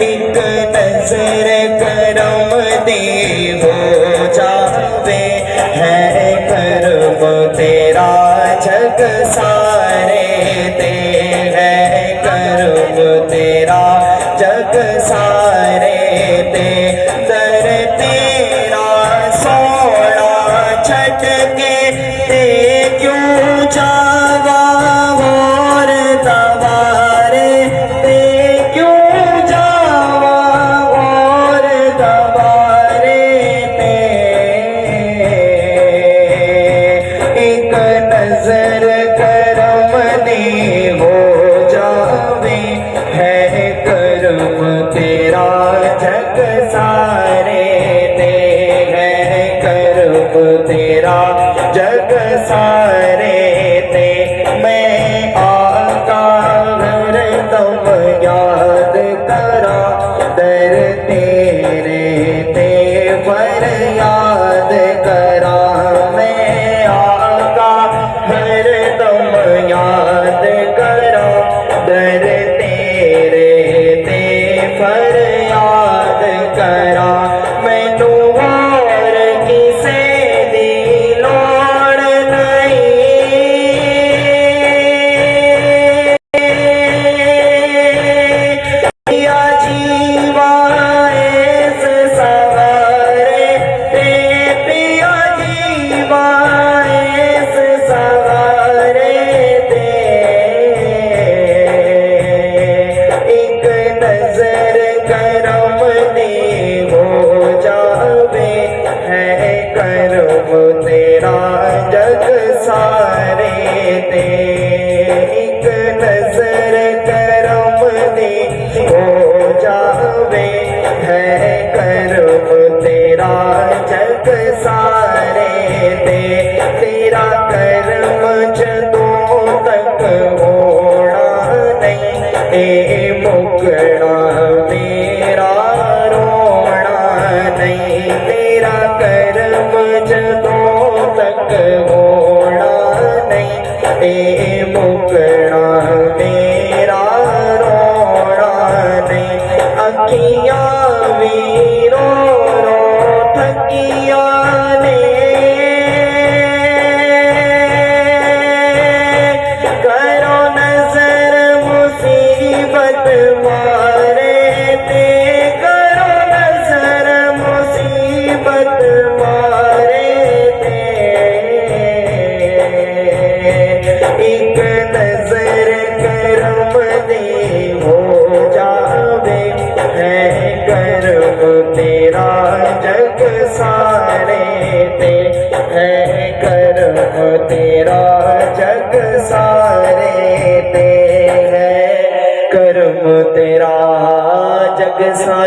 एक नजर करम दे हो जावे है कर्म तेरा जग सारे ते है कर्म तेरा जग सारे ते दर तेरा सोना छट के ते क्यों जावा और दवारे ते क्यों जावा और दवारे ते एक नजर करम दे हो जावे है कर्म तेरा जग सारे ते है कर्म तेरा जग सारे ते मैं आका हरदम याद करा दर तेरे ते फरियाद करा मैं आका हरदम याद करा दर तेरे ते फरियाद करा मैनू और किसे दी लोड़ नहीं पिया जीवा इस सवारे ते पिया जीवा इस सवारे ते एक नजर करम दे हो जावे है कर्म तेरा जग सारे ते एक नजर करम दे हो जावे है कर्म तेरा जग सारे ते तेरा कर्म जदों तक होना नहीं ए मुकना मेरा रोना नहीं तेरा कर्म जदों तक होना नहीं ए मुकना मेरा रोना नहीं अखियां भी रो रो थकियां ने करो नजर मुसीबत मारे ते करो नजर मुसीबत मारे ते एक नजर करम दे हो जावे है कर्म तेरा जग सारे ते है कर्म तेरा जग सारे ते है कर्म तेरा जग सारे